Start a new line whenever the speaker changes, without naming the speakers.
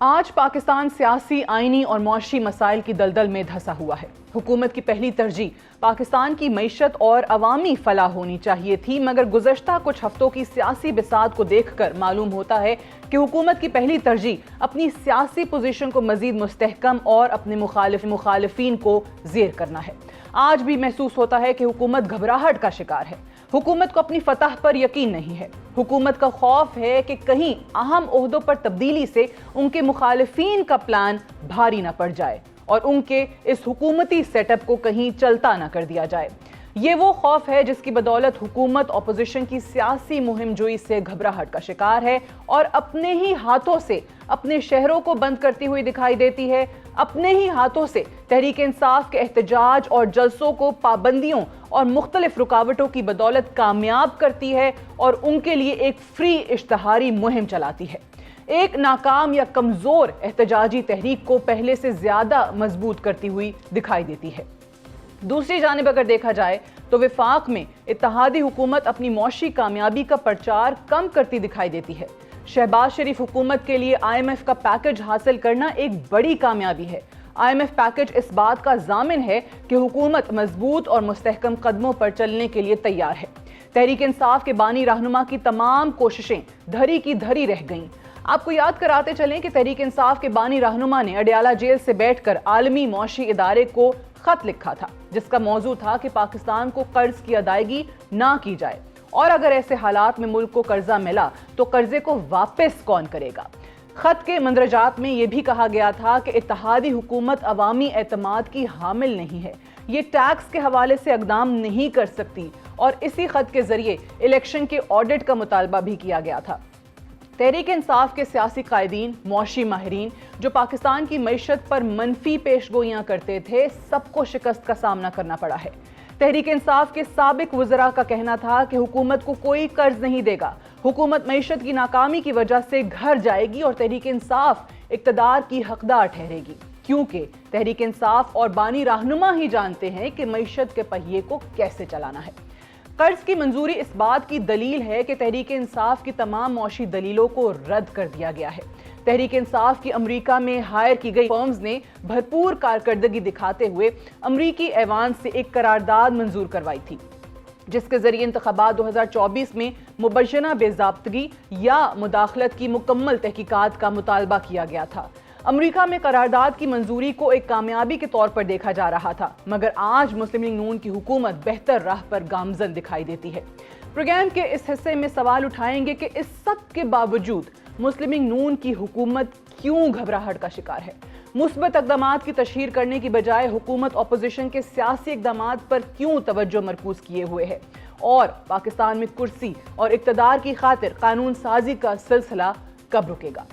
آج پاکستان سیاسی، آئینی اور معاشی مسائل کی دلدل میں دھسا ہوا ہے۔ حکومت کی پہلی ترجیح پاکستان کی معیشت اور عوامی فلاح ہونی چاہیے تھی، مگر گزشتہ کچھ ہفتوں کی سیاسی بساط کو دیکھ کر معلوم ہوتا ہے کہ حکومت کی پہلی ترجیح اپنی سیاسی پوزیشن کو مزید مستحکم اور اپنے مخالفین کو زیر کرنا ہے۔ آج بھی محسوس ہوتا ہے کہ حکومت گھبراہٹ کا شکار ہے۔ حکومت کو اپنی فتح پر یقین نہیں ہے۔ حکومت کا خوف ہے کہ کہیں اہم عہدوں پر تبدیلی سے ان کے مخالفین کا پلان بھاری نہ پڑ جائے اور ان کے اس حکومتی سیٹ اپ کو کہیں چلتا نہ کر دیا جائے۔ یہ وہ خوف ہے جس کی بدولت حکومت اپوزیشن کی سیاسی مہم جوئی سے گھبراہٹ کا شکار ہے اور اپنے ہی ہاتھوں سے اپنے شہروں کو بند کرتی ہوئی دکھائی دیتی ہے، اپنے ہی ہاتھوں سے تحریک انصاف کے احتجاج اور جلسوں کو پابندیوں اور مختلف رکاوٹوں کی بدولت کامیاب کرتی ہے اور ان کے لیے ایک فری اشتہاری مہم چلاتی ہے۔ ایک ناکام یا کمزور احتجاجی تحریک کو پہلے سے زیادہ مضبوط کرتی ہوئی دکھائی دیتی ہے۔ دوسری جانب اگر دیکھا جائے تو وفاق میں اتحادی حکومت اپنی معاشی کامیابی کا پرچار کم کرتی دکھائی دیتی ہے۔ شہباز شریف حکومت کے لیے IMF کا پیکج حاصل کرنا ایک بڑی کامیابی ہے۔ IMF پیکج اس بات کا ضامن ہے کہ حکومت مضبوط اور مستحکم قدموں پر چلنے کے لیے تیار ہے۔ تحریک انصاف کے بانی رہنما کی تمام کوششیں دھری کی دھری رہ گئیں۔ آپ کو یاد کراتے چلیں کہ تحریک انصاف کے بانی رہنما نے اڈیالہ جیل سے بیٹھ کر عالمی معاشی ادارے کو خط لکھا تھا، جس کا موضوع تھا کہ پاکستان کو قرض کی ادائیگی نہ کی جائے اور اگر ایسے حالات میں ملک کو قرضہ ملا تو قرضے کو واپس کون کرے گا۔ خط کے مندرجات میں یہ بھی کہا گیا تھا کہ اتحادی حکومت عوامی اعتماد کی حامل نہیں ہے، یہ ٹیکس کے حوالے سے اقدام نہیں کر سکتی اور اسی خط کے ذریعے الیکشن کے آڈٹ کا مطالبہ بھی کیا گیا تھا۔ تحریک انصاف کے سیاسی قائدین، معاشی ماہرین جو پاکستان کی معیشت پر منفی پیش گوئیاں کرتے تھے، سب کو شکست کا سامنا کرنا پڑا ہے۔ تحریک انصاف کے سابق وزراء کا کہنا تھا کہ حکومت کو کوئی قرض نہیں دے گا، حکومت معیشت کی ناکامی کی وجہ سے گھر جائے گی اور تحریک انصاف اقتدار کی حقدار ٹھہرے گی، کیونکہ تحریک انصاف اور بانی رہنما ہی جانتے ہیں کہ معیشت کے پہیے کو کیسے چلانا ہے۔ قرض کی منظوری اس بات کی دلیل ہے کہ تحریک انصاف کی تمام معاشی دلیلوں کو رد کر دیا گیا ہے۔ تحریک انصاف کی امریکہ میں ہائر کی گئی فرمز نے بھرپور کارکردگی دکھاتے ہوئے امریکی ایوان سے ایک قرارداد منظور کروائی تھی، جس کے ذریعے انتخابات 2024 میں مبینہ بے ضابطگی یا مداخلت کی مکمل تحقیقات کا مطالبہ کیا گیا تھا۔ امریکہ میں قرارداد کی منظوری کو ایک کامیابی کے طور پر دیکھا جا رہا تھا، مگر آج مسلم لیگ نون کی حکومت بہتر راہ پر گامزن دکھائی دیتی ہے۔ پروگرام کے اس حصے میں سوال اٹھائیں گے کہ اس سب کے باوجود مسلم لیگ نون کی حکومت کیوں گھبراہٹ کا شکار ہے؟ مثبت اقدامات کی تشہیر کرنے کی بجائے حکومت اپوزیشن کے سیاسی اقدامات پر کیوں توجہ مرکوز کیے ہوئے ہے؟ اور پاکستان میں کرسی اور اقتدار کی خاطر قانون سازی کا سلسلہ کب رکے گا؟